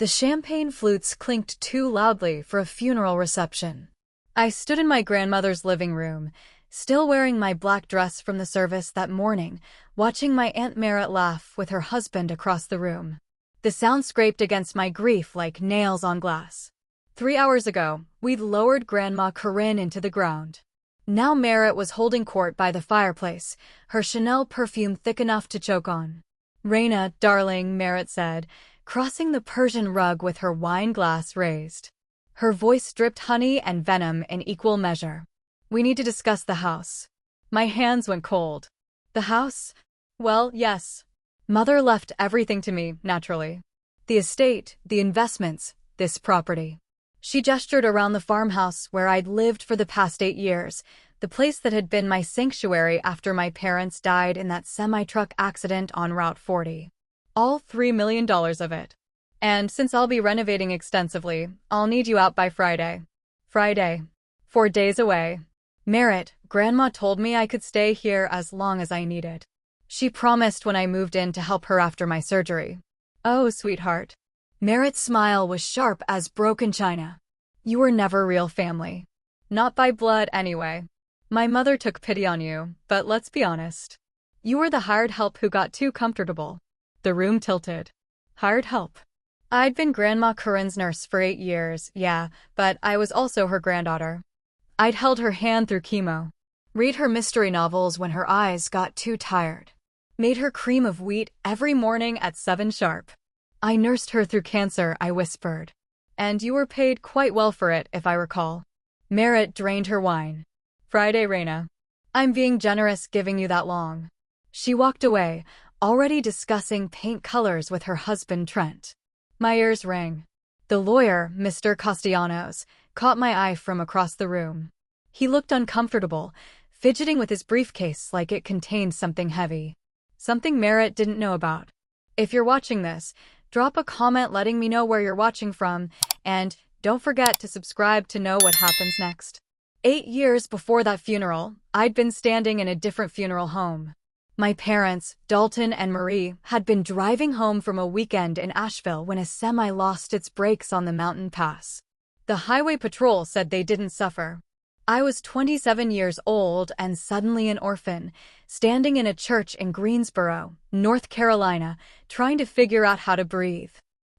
The champagne flutes clinked too loudly for a funeral reception. I stood in my grandmother's living room, still wearing my black dress from the service that morning, watching my Aunt Merritt laugh with her husband across the room. The sound scraped against my grief like nails on glass. 3 hours ago, we'd lowered Grandma Corinne into the ground. Now Merritt was holding court by the fireplace, her Chanel perfume thick enough to choke on. "Raina, darling," Merritt said, crossing the Persian rug with her wine glass raised. Her voice dripped honey and venom in equal measure. "We need to discuss the house." My hands went cold. "The house? Well, yes. Mother left everything to me, naturally. The estate, the investments, this property." She gestured around the farmhouse where I'd lived for the past 8 years, the place that had been my sanctuary after my parents died in that semi-truck accident on Route 40. All $3 million of it. "And since I'll be renovating extensively, I'll need you out by Friday." Friday. 4 days away. "Merritt, Grandma told me I could stay here as long as I needed. She promised when I moved in to help her after my surgery." "Oh, sweetheart." Merritt's smile was sharp as broken china. "You were never real family. Not by blood, anyway. My mother took pity on you, but let's be honest. You were the hired help who got too comfortable." The room tilted. Hired help. I'd been Grandma Corinne's nurse for 8 years, yeah, but I was also her granddaughter. I'd held her hand through chemo, read her mystery novels when her eyes got too tired, made her cream of wheat every morning at 7 sharp. "I nursed her through cancer," I whispered. "And you were paid quite well for it, if I recall." Merritt drained her wine. "Friday, Raina. I'm being generous giving you that long." She walked away, already discussing paint colors with her husband Trent. My ears rang. The lawyer, Mr. Castellanos, caught my eye from across the room. He looked uncomfortable, fidgeting with his briefcase like it contained something heavy. Something Merritt didn't know about. If you're watching this, drop a comment letting me know where you're watching from, and don't forget to subscribe to know what happens next. 8 years before that funeral, I'd been standing in a different funeral home. My parents, Dalton and Marie, had been driving home from a weekend in Asheville when a semi lost its brakes on the mountain pass. The highway patrol said they didn't suffer. I was 27 years old and suddenly an orphan, standing in a church in Greensboro, North Carolina, trying to figure out how to breathe.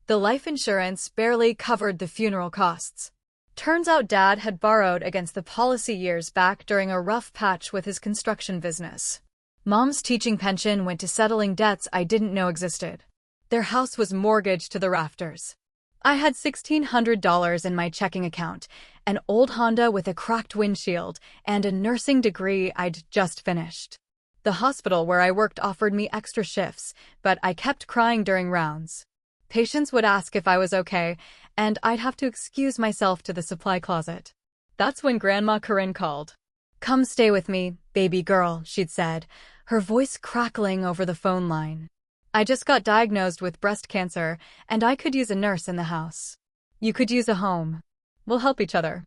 The life insurance barely covered the funeral costs. Turns out Dad had borrowed against the policy years back during a rough patch with his construction business. Mom's teaching pension went to settling debts I didn't know existed. Their house was mortgaged to the rafters. I had $1,600 in my checking account, an old Honda with a cracked windshield, and a nursing degree I'd just finished. The hospital where I worked offered me extra shifts, but I kept crying during rounds. Patients would ask if I was okay, and I'd have to excuse myself to the supply closet. That's when Grandma Corinne called. "Come stay with me, baby girl," she'd said, her voice crackling over the phone line. "I just got diagnosed with breast cancer, and I could use a nurse in the house. You could use a home. We'll help each other."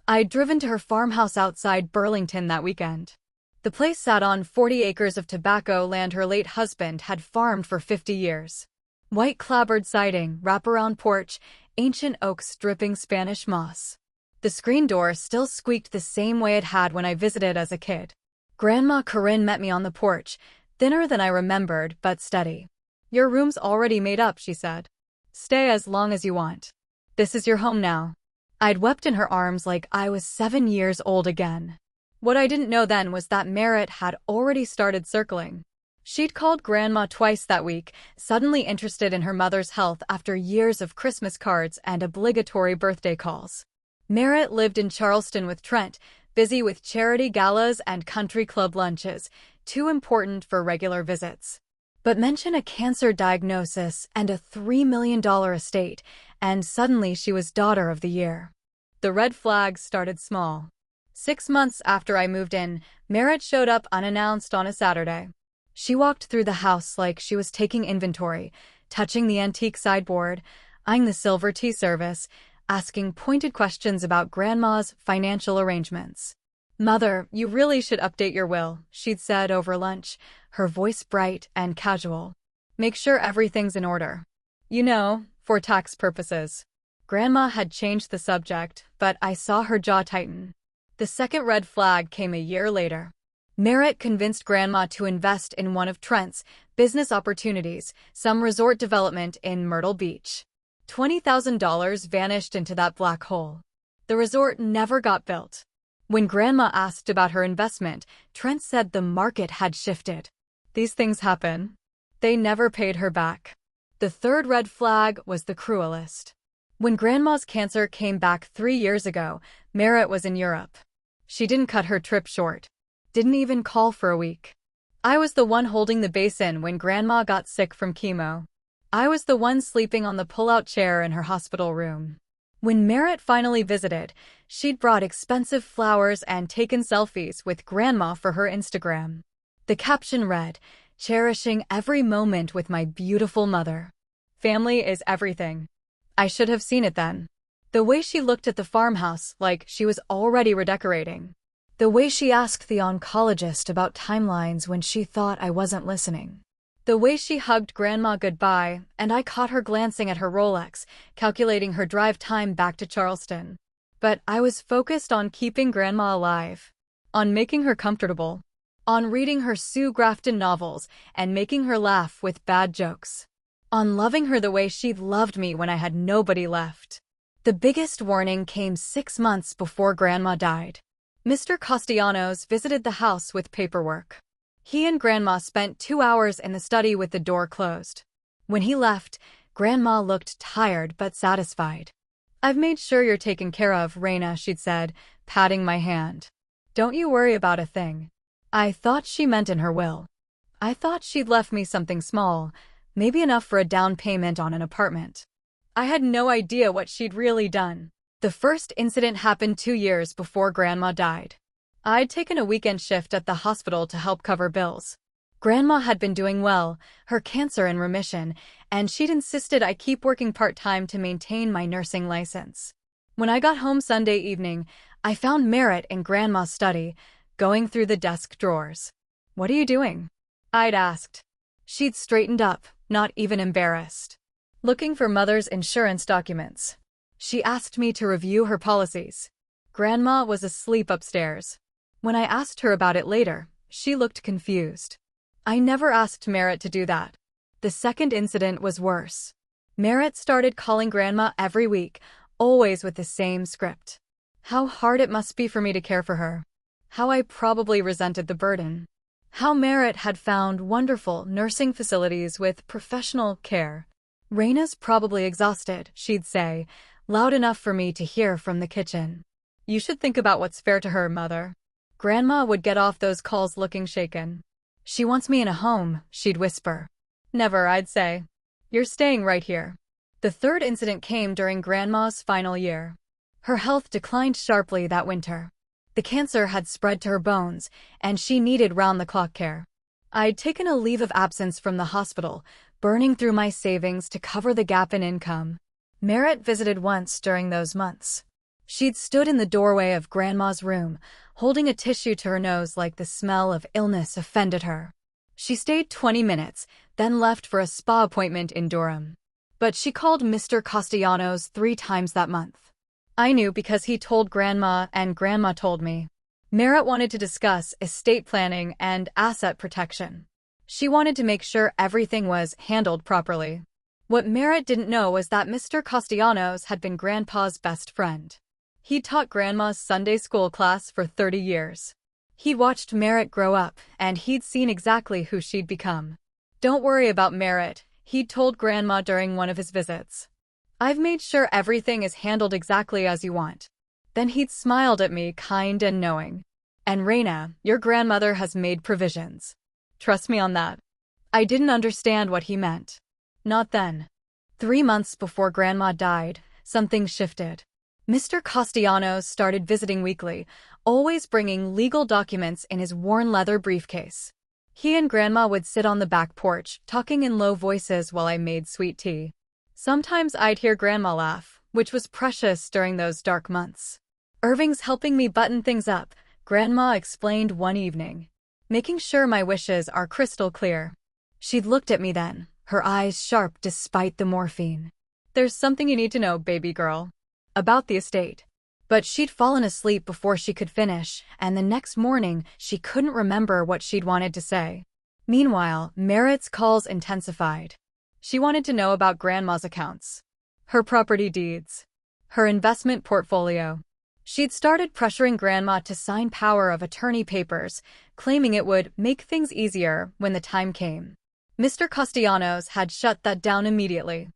I'd driven to her farmhouse outside Burlington that weekend. The place sat on 40 acres of tobacco land her late husband had farmed for 50 years. White clapboard siding, wraparound porch, ancient oaks dripping Spanish moss. The screen door still squeaked the same way it had when I visited as a kid. Grandma Corinne met me on the porch, thinner than I remembered, but steady. "Your room's already made up," she said. "Stay as long as you want. This is your home now." I'd wept in her arms like I was 7 years old again. What I didn't know then was that Merritt had already started circling. She'd called Grandma twice that week, suddenly interested in her mother's health after years of Christmas cards and obligatory birthday calls. Merritt lived in Charleston with Trent, busy with charity galas and country club lunches, too important for regular visits. But mention a cancer diagnosis and a $3 million estate, and suddenly she was Daughter of the Year. The red flags started small. 6 months after I moved in, Merritt showed up unannounced on a Saturday. She walked through the house like she was taking inventory, touching the antique sideboard, eyeing the silver tea service, asking pointed questions about Grandma's financial arrangements. "Mother, you really should update your will," she'd said over lunch, her voice bright and casual. "Make sure everything's in order. You know, for tax purposes. Grandma had changed the subject, but I saw her jaw tighten. The second red flag came a year later. Merritt convinced Grandma to invest in one of Trent's business opportunities, some resort development in Myrtle Beach. $20,000 vanished into that black hole. The resort never got built. When Grandma asked about her investment, Trent said the market had shifted. These things happen. They never paid her back. The third red flag was the cruelest. When Grandma's cancer came back 3 years ago, Merritt was in Europe. She didn't cut her trip short. Didn't even call for a week. I was the one holding the basin when Grandma got sick from chemo. I was the one sleeping on the pull-out chair in her hospital room. When Merritt finally visited, she'd brought expensive flowers and taken selfies with Grandma for her Instagram. The caption read, "Cherishing every moment with my beautiful mother. Family is everything." I should have seen it then. The way she looked at the farmhouse like she was already redecorating. The way she asked the oncologist about timelines when she thought I wasn't listening. The way she hugged Grandma goodbye, and I caught her glancing at her Rolex, calculating her drive time back to Charleston. But I was focused on keeping Grandma alive, on making her comfortable, on reading her Sue Grafton novels and making her laugh with bad jokes, on loving her the way she'd loved me when I had nobody left. The biggest warning came 6 months before Grandma died. Mr. Castellanos visited the house with paperwork. He and Grandma spent 2 hours in the study with the door closed. When he left, Grandma looked tired but satisfied. "I've made sure you're taken care of, Raina," she'd said, patting my hand. "Don't you worry about a thing." I thought she meant in her will. I thought she'd left me something small, maybe enough for a down payment on an apartment. I had no idea what she'd really done. The first incident happened 2 years before Grandma died. I'd taken a weekend shift at the hospital to help cover bills. Grandma had been doing well, her cancer in remission, and she'd insisted I keep working part-time to maintain my nursing license. When I got home Sunday evening, I found Merritt in Grandma's study, going through the desk drawers. "What are you doing?" I'd asked. She'd straightened up, not even embarrassed. "Looking for Mother's insurance documents." She asked me to review her policies. Grandma was asleep upstairs. When I asked her about it later, she looked confused. I never asked Merritt to do that. The second incident was worse. Merritt started calling Grandma every week, always with the same script. How hard it must be for me to care for her. How I probably resented the burden. How Merritt had found wonderful nursing facilities with professional care. "Raina's probably exhausted," she'd say, loud enough for me to hear from the kitchen. "You should think about what's fair to her, Mother." Grandma would get off those calls looking shaken. "She wants me in a home," she'd whisper. "Never," I'd say. "You're staying right here." The third incident came during Grandma's final year. Her health declined sharply that winter. The cancer had spread to her bones, and she needed round-the-clock care. I'd taken a leave of absence from the hospital, burning through my savings to cover the gap in income. Merritt visited once during those months. She'd stood in the doorway of Grandma's room, holding a tissue to her nose like the smell of illness offended her. She stayed 20 minutes, then left for a spa appointment in Durham. But she called Mr. Castellanos 3 times that month. I knew because he told Grandma and Grandma told me. Merritt wanted to discuss estate planning and asset protection. She wanted to make sure everything was handled properly. What Merritt didn't know was that Mr. Castellanos had been Grandpa's best friend. He'd taught Grandma's Sunday school class for 30 years. He'd watched Merritt grow up, and he'd seen exactly who she'd become. "Don't worry about Merritt," he'd told Grandma during one of his visits. "I've made sure everything is handled exactly as you want." Then he'd smiled at me, kind and knowing. "And Raina, your grandmother has made provisions. Trust me on that." I didn't understand what he meant. Not then. 3 months before Grandma died, something shifted. Mr. Castellanos started visiting weekly, always bringing legal documents in his worn leather briefcase. He and Grandma would sit on the back porch, talking in low voices while I made sweet tea. Sometimes I'd hear Grandma laugh, which was precious during those dark months. "Irving's helping me button things up," Grandma explained one evening, "making sure my wishes are crystal clear." She'd looked at me then, her eyes sharp despite the morphine. There's something you need to know, baby girl. About the estate. But she'd fallen asleep before she could finish, and the next morning she couldn't remember what she'd wanted to say. Meanwhile, Merritt's calls intensified. She wanted to know about Grandma's accounts, her property deeds, her investment portfolio. She'd started pressuring Grandma to sign power of attorney papers, claiming it would make things easier when the time came. Mr. Castellanos had shut that down immediately.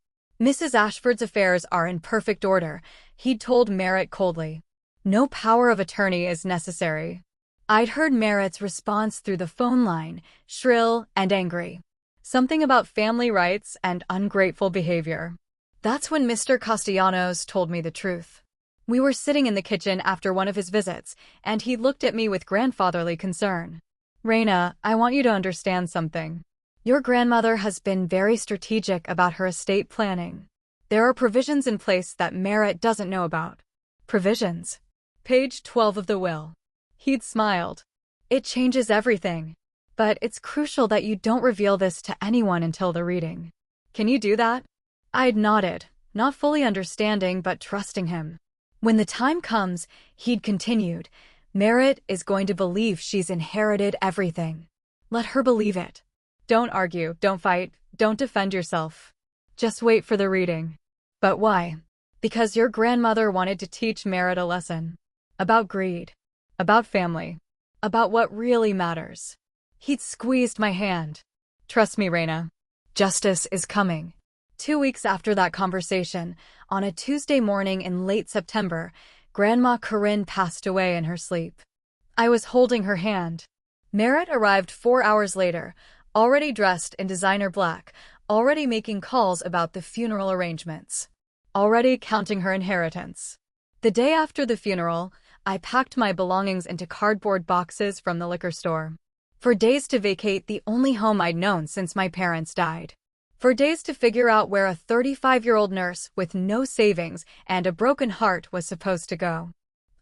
Mrs. Ashford's affairs are in perfect order, he'd told Merritt coldly. No power of attorney is necessary. I'd heard Merritt's response through the phone line, shrill and angry. Something about family rights and ungrateful behavior. That's when Mr. Castellanos told me the truth. We were sitting in the kitchen after one of his visits, and he looked at me with grandfatherly concern. Reina, I want you to understand something. Your grandmother has been very strategic about her estate planning. There are provisions in place that Merritt doesn't know about. Provisions? Page 12 of the will. He'd smiled. It changes everything. But it's crucial that you don't reveal this to anyone until the reading. Can you do that? I'd nodded, not fully understanding but trusting him. When the time comes, he'd continued, Merritt is going to believe she's inherited everything. Let her believe it. Don't argue, don't fight, don't defend yourself. Just wait for the reading. But why? Because your grandmother wanted to teach Merritt a lesson. About greed. About family. About what really matters. He'd squeezed my hand. Trust me, Reina. Justice is coming. 2 weeks after that conversation, on a Tuesday morning in late September, Grandma Corinne passed away in her sleep. I was holding her hand. Merritt arrived 4 hours later, already dressed in designer black, already making calls about the funeral arrangements, already counting her inheritance. The day after the funeral, I packed my belongings into cardboard boxes from the liquor store. For days to vacate the only home I'd known since my parents died. For days to figure out where a 35-year-old nurse with no savings and a broken heart was supposed to go.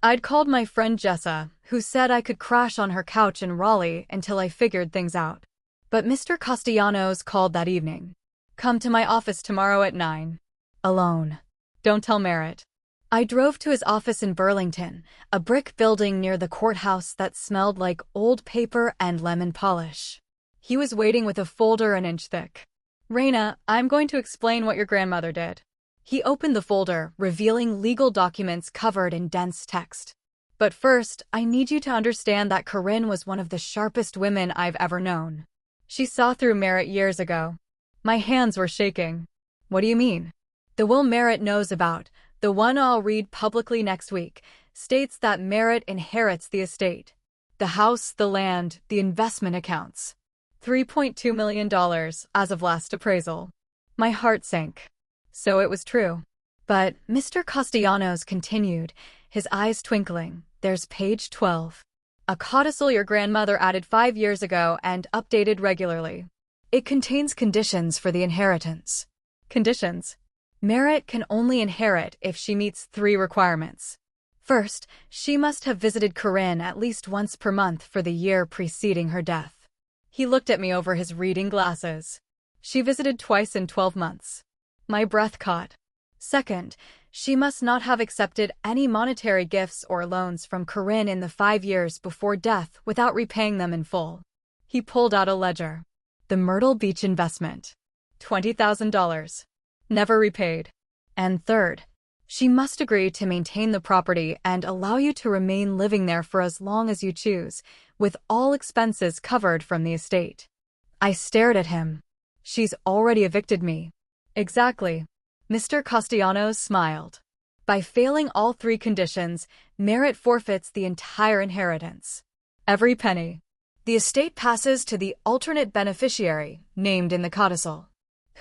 I'd called my friend Jessa, who said I could crash on her couch in Raleigh until I figured things out. But Mr. Castellanos called that evening. Come to my office tomorrow at 9. Alone. Don't tell Merritt. I drove to his office in Burlington, a brick building near the courthouse that smelled like old paper and lemon polish. He was waiting with a folder an inch thick. Reina, I'm going to explain what your grandmother did. He opened the folder, revealing legal documents covered in dense text. But first, I need you to understand that Corinne was one of the sharpest women I've ever known. She saw through Merritt years ago. My hands were shaking. What do you mean? The will Merritt knows about, the one I'll read publicly next week, states that Merritt inherits the estate. The house, the land, the investment accounts. $3.2 million as of last appraisal. My heart sank. So it was true. But Mr. Castellanos continued, his eyes twinkling. There's page 12. A codicil your grandmother added 5 years ago and updated regularly. It contains conditions for the inheritance. Conditions? Merritt can only inherit if she meets 3 requirements. First, she must have visited Corinne at least once per month for the year preceding her death. He looked at me over his reading glasses. She visited twice in 12 months. My breath caught. Second, she must not have accepted any monetary gifts or loans from Corinne in the 5 years before death without repaying them in full. He pulled out a ledger. The Myrtle Beach investment. $20,000. Never repaid. And third, she must agree to maintain the property and allow you to remain living there for as long as you choose, with all expenses covered from the estate. I stared at him. She's already evicted me. Exactly. Mr. Castellanos smiled. By failing all 3 conditions, Merritt forfeits the entire inheritance. Every penny. The estate passes to the alternate beneficiary, named in the codicil.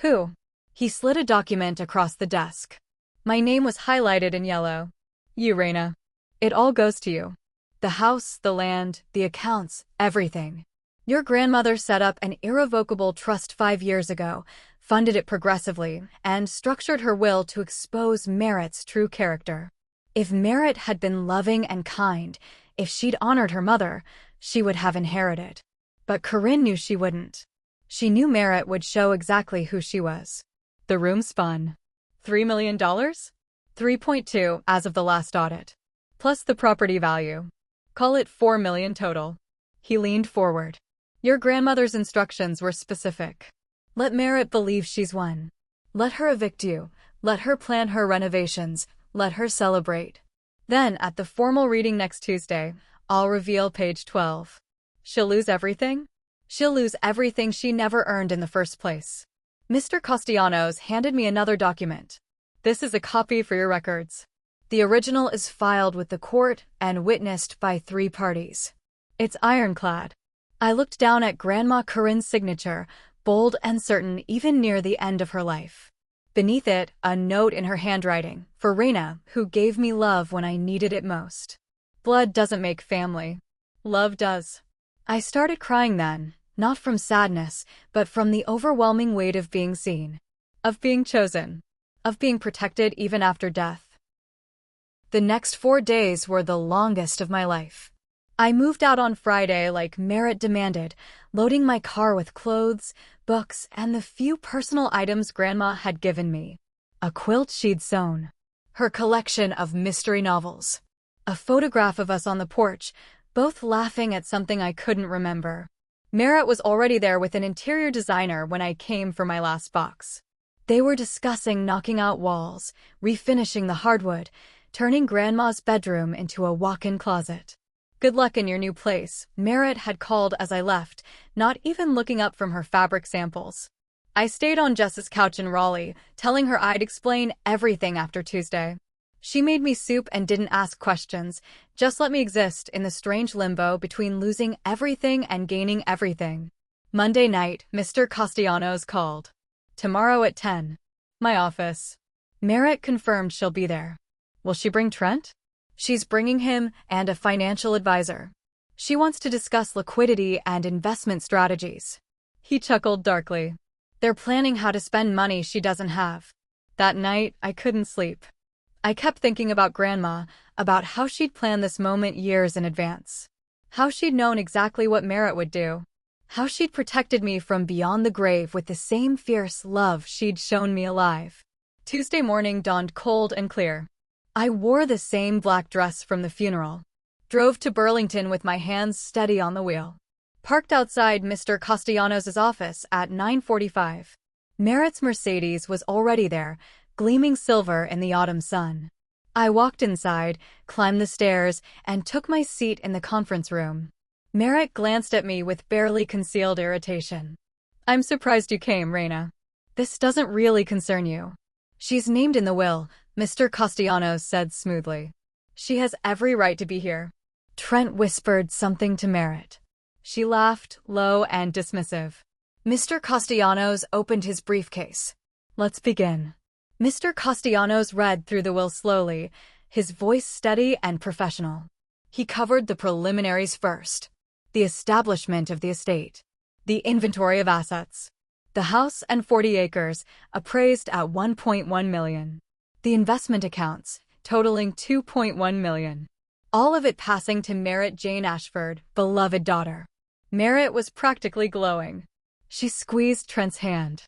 Who? He slid a document across the desk. My name was highlighted in yellow. You, Reina. It all goes to you. The house, the land, the accounts, everything. Your grandmother set up an irrevocable trust 5 years ago, funded it progressively, and structured her will to expose Merritt's true character. If Merritt had been loving and kind, if she'd honored her mother, she would have inherited. But Corinne knew she wouldn't. She knew Merritt would show exactly who she was. The room spun. $3 million? 3.2 as of the last audit. Plus the property value. Call it 4 million total. He leaned forward. Your grandmother's instructions were specific. Let Merritt believe she's won. Let her evict you. Let her plan her renovations. Let her celebrate. Then, at the formal reading next Tuesday, I'll reveal page 12. She'll lose everything? She'll lose everything she never earned in the first place. Mr. Castellanos handed me another document. This is a copy for your records. The original is filed with the court and witnessed by 3 parties. It's ironclad. I looked down at Grandma Corinne's signature, bold and certain even near the end of her life. Beneath it, a note in her handwriting, for Raina, who gave me love when I needed it most. Blood doesn't make family. Love does. I started crying then, not from sadness, but from the overwhelming weight of being seen, of being chosen, of being protected even after death. The next 4 days were the longest of my life. I moved out on Friday like Merritt demanded, loading my car with clothes, books, and the few personal items Grandma had given me. A quilt she'd sewn. Her collection of mystery novels. A photograph of us on the porch, both laughing at something I couldn't remember. Merritt was already there with an interior designer when I came for my last box. They were discussing knocking out walls, refinishing the hardwood, turning Grandma's bedroom into a walk-in closet. Good luck in your new place, Merritt had called as I left, not even looking up from her fabric samples. I stayed on Jess's couch in Raleigh, telling her I'd explain everything after Tuesday. She made me soup and didn't ask questions, just let me exist in the strange limbo between losing everything and gaining everything. Monday night, Mr. Castellanos called. Tomorrow at 10. My office. Merritt confirmed she'll be there. Will she bring Trent? She's bringing him and a financial advisor. She wants to discuss liquidity and investment strategies. He chuckled darkly. They're planning how to spend money she doesn't have. That night, I couldn't sleep. I kept thinking about Grandma, about how she'd planned this moment years in advance. How she'd known exactly what Merritt would do. How she'd protected me from beyond the grave with the same fierce love she'd shown me alive. Tuesday morning dawned cold and clear. I wore the same black dress from the funeral. Drove to Burlington with my hands steady on the wheel. Parked outside Mr. Castellanos' office at 9:45. Merritt's Mercedes was already there, gleaming silver in the autumn sun. I walked inside, climbed the stairs, and took my seat in the conference room. Merritt glanced at me with barely concealed irritation. I'm surprised you came, Raina. This doesn't really concern you. She's named in the will, Mr. Castellanos said smoothly. She has every right to be here. Trent whispered something to Merritt. She laughed, low and dismissive. Mr. Castellanos opened his briefcase. Let's begin. Mr. Castellanos read through the will slowly, his voice steady and professional. He covered the preliminaries first. The establishment of the estate. The inventory of assets. The house and 40 acres, appraised at $1.1 million. The investment accounts, totaling $2.1 million. All of it passing to Merritt Jane Ashford, beloved daughter. Merritt was practically glowing. She squeezed Trent's hand.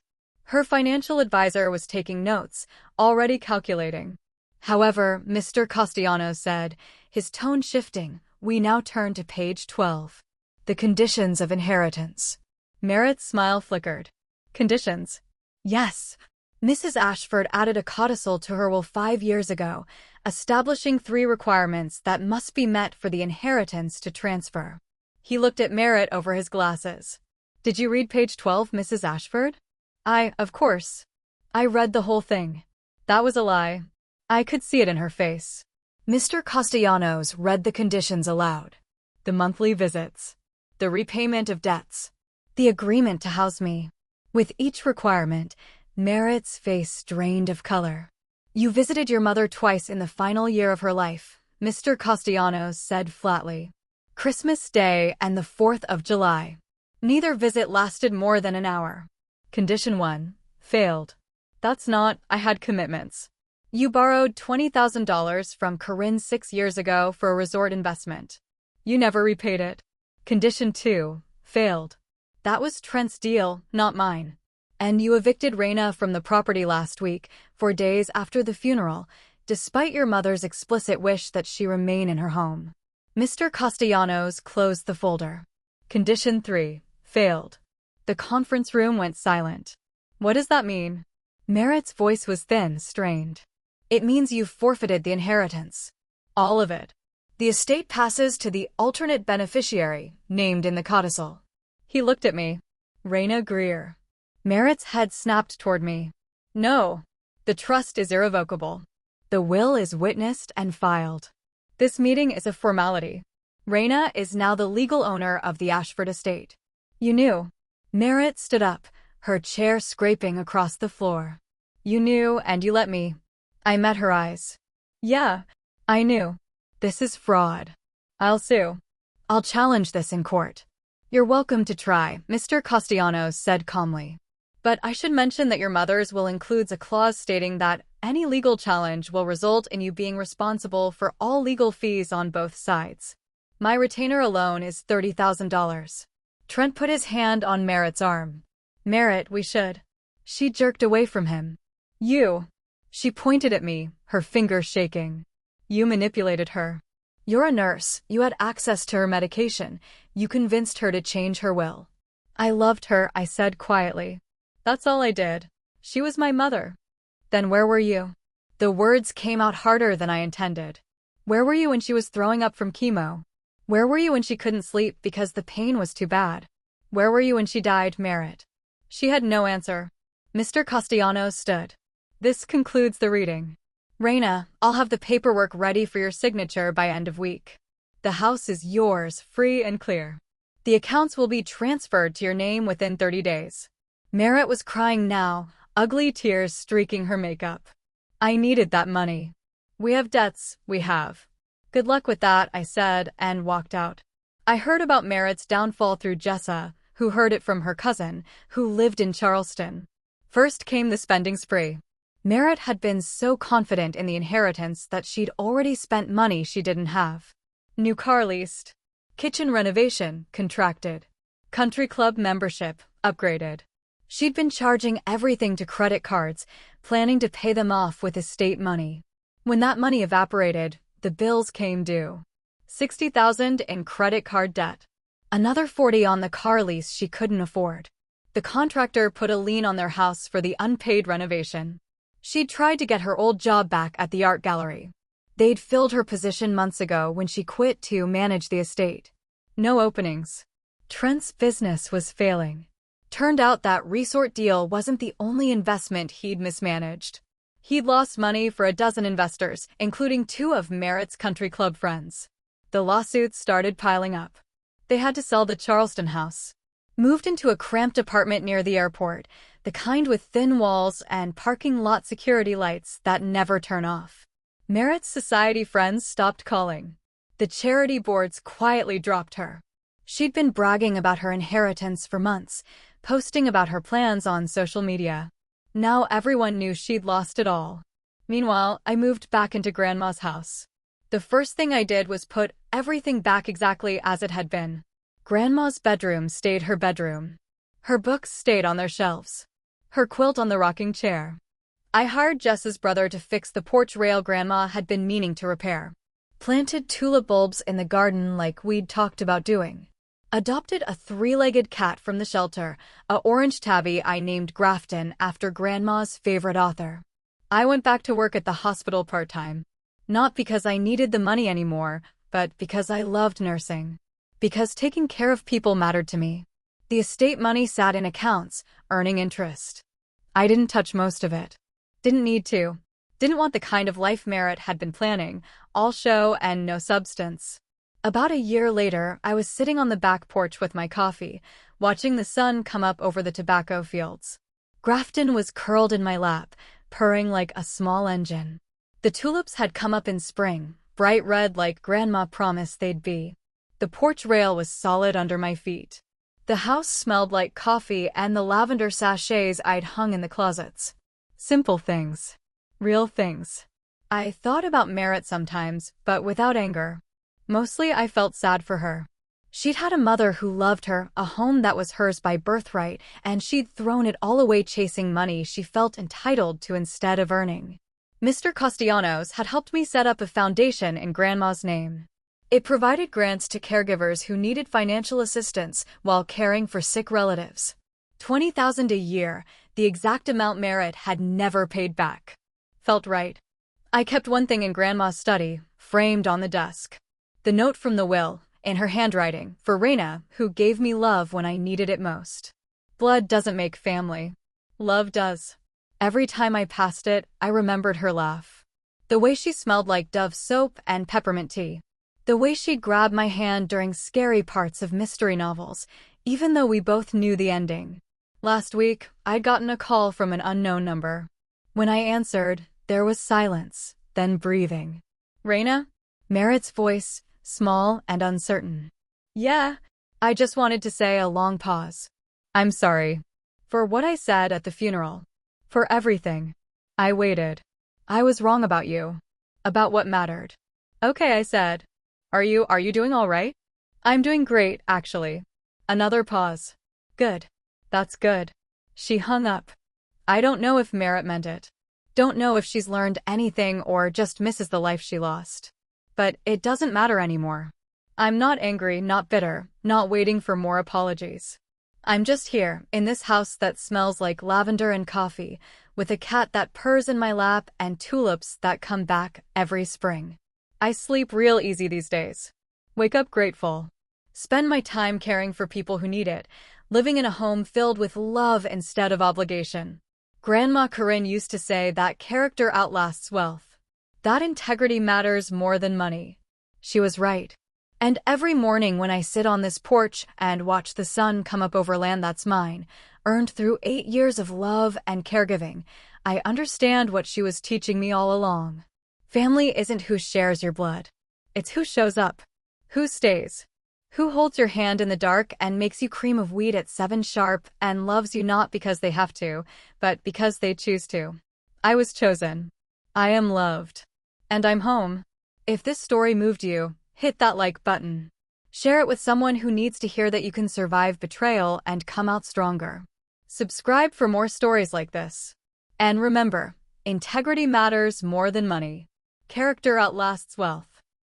Her financial advisor was taking notes, already calculating. However, Mr. Castellanos said, his tone shifting, we now turn to page 12. The conditions of inheritance. Merritt's smile flickered. Conditions? Yes. Mrs. Ashford added a codicil to her will 5 years ago, establishing 3 requirements that must be met for the inheritance to transfer. He looked at Merritt over his glasses. Did you read page 12, Mrs. Ashford? Of course. I read the whole thing. That was a lie. I could see it in her face. Mr. Castellanos read the conditions aloud. The monthly visits. The repayment of debts. The agreement to house me. With each requirement, Merritt's face drained of color. You visited your mother twice in the final year of her life, Mr. Castellanos said flatly. Christmas Day and the 4th of July. Neither visit lasted more than an hour. Condition 1. Failed. That's not, I had commitments. You borrowed $20,000 from Corinne 6 years ago for a resort investment. You never repaid it. Condition 2. Failed. That was Trent's deal, not mine. And you evicted Reina from the property last week, 4 days after the funeral, despite your mother's explicit wish that she remain in her home. Mr. Castellanos closed the folder. Condition 3. Failed. The conference room went silent. What does that mean? Merritt's voice was thin, strained. It means you've forfeited the inheritance. All of it. The estate passes to the alternate beneficiary, named in the codicil. He looked at me. Reina Greer. Merritt's head snapped toward me. No. The trust is irrevocable. The will is witnessed and filed. This meeting is a formality. Reina is now the legal owner of the Ashford estate. You knew. Merritt stood up, her chair scraping across the floor. You knew and you let me. I met her eyes. Yeah, I knew. This is fraud. I'll sue. I'll challenge this in court. You're welcome to try, Mr. Castellanos said calmly. But I should mention that your mother's will includes a clause stating that any legal challenge will result in you being responsible for all legal fees on both sides. My retainer alone is $30,000. Trent put his hand on Merritt's arm. Merritt, we should. She jerked away from him. You. She pointed at me, her fingers shaking. You manipulated her. You're a nurse. You had access to her medication. You convinced her to change her will. I loved her, I said quietly. That's all I did. She was my mother. Then where were you? The words came out harder than I intended. Where were you when she was throwing up from chemo? Where were you when she couldn't sleep because the pain was too bad? Where were you when she died, Merritt? She had no answer. Mr. Castellanos stood. This concludes the reading. Reina, I'll have the paperwork ready for your signature by end of week. The house is yours, free and clear. The accounts will be transferred to your name within 30 days. Merritt was crying now, ugly tears streaking her makeup. I needed that money. We have debts, we have. Good luck with that, I said, and walked out. I heard about Merritt's downfall through Jessa, who heard it from her cousin, who lived in Charleston. First came the spending spree. Merritt had been so confident in the inheritance that she'd already spent money she didn't have. New car leased. Kitchen renovation, contracted. Country club membership, upgraded. She'd been charging everything to credit cards, planning to pay them off with estate money. When that money evaporated, the bills came due. $60,000 in credit card debt. Another $40,000 on the car lease she couldn't afford. The contractor put a lien on their house for the unpaid renovation. She'd tried to get her old job back at the art gallery. They'd filled her position months ago when she quit to manage the estate. No openings. Trent's business was failing. Turned out that resort deal wasn't the only investment he'd mismanaged. He'd lost money for a dozen investors, including 2 of Merritt's country club friends. The lawsuits started piling up. They had to sell the Charleston house. Moved into a cramped apartment near the airport, the kind with thin walls and parking lot security lights that never turn off. Merritt's society friends stopped calling. The charity boards quietly dropped her. She'd been bragging about her inheritance for months, posting about her plans on social media. Now everyone knew she'd lost it all. Meanwhile, I moved back into Grandma's house. The first thing I did was put everything back exactly as it had been. Grandma's bedroom stayed her bedroom. Her books stayed on their shelves. Her quilt on the rocking chair. I hired Jess's brother to fix the porch rail Grandma had been meaning to repair. Planted tulip bulbs in the garden like we'd talked about doing. Adopted a 3-legged cat from the shelter, a orange tabby I named Grafton after Grandma's favorite author. I went back to work at the hospital part-time. Not because I needed the money anymore, but because I loved nursing. Because taking care of people mattered to me. The estate money sat in accounts, earning interest. I didn't touch most of it. Didn't need to. Didn't want the kind of life Merritt had been planning, all show and no substance. About a year later, I was sitting on the back porch with my coffee, watching the sun come up over the tobacco fields. Grafton was curled in my lap, purring like a small engine. The tulips had come up in spring, bright red like Grandma promised they'd be. The porch rail was solid under my feet. The house smelled like coffee and the lavender sachets I'd hung in the closets. Simple things. Real things. I thought about Merritt sometimes, but without anger. Mostly I felt sad for her. She'd had a mother who loved her, a home that was hers by birthright, and she'd thrown it all away chasing money she felt entitled to instead of earning. Mr. Castellanos had helped me set up a foundation in Grandma's name. It provided grants to caregivers who needed financial assistance while caring for sick relatives. $20,000 a year, the exact amount Merritt had never paid back. Felt right. I kept one thing in Grandma's study, framed on the desk. The note from the will, in her handwriting, for Raina, who gave me love when I needed it most. Blood doesn't make family. Love does. Every time I passed it, I remembered her laugh. The way she smelled like Dove soap and peppermint tea. The way she'd grab my hand during scary parts of mystery novels, even though we both knew the ending. Last week, I'd gotten a call from an unknown number. When I answered, there was silence, then breathing. Raina? Merritt's voice, small and uncertain. Yeah, I just wanted to say a long pause. I'm sorry. For what I said at the funeral. For everything. I waited. I was wrong about you. About what mattered. Okay, I said. Are you doing all right? I'm doing great, actually. Another pause. Good. That's good. She hung up. I don't know if Merritt meant it. Don't know if she's learned anything or just misses the life she lost. But it doesn't matter anymore. I'm not angry, not bitter, not waiting for more apologies. I'm just here, in this house that smells like lavender and coffee, with a cat that purrs in my lap and tulips that come back every spring. I sleep real easy these days. Wake up grateful. Spend my time caring for people who need it, living in a home filled with love instead of obligation. Grandma Corinne used to say that character outlasts wealth. That integrity matters more than money. She was right. And every morning when I sit on this porch and watch the sun come up over land that's mine, earned through 8 years of love and caregiving, I understand what she was teaching me all along. Family isn't who shares your blood. It's who shows up. Who stays. Who holds your hand in the dark and makes you cream of wheat at 7 sharp and loves you not because they have to, but because they choose to. I was chosen. I am loved. And I'm home. If this story moved you, hit that like button. Share it with someone who needs to hear that you can survive betrayal and come out stronger. Subscribe for more stories like this. And remember, integrity matters more than money. Character outlasts wealth.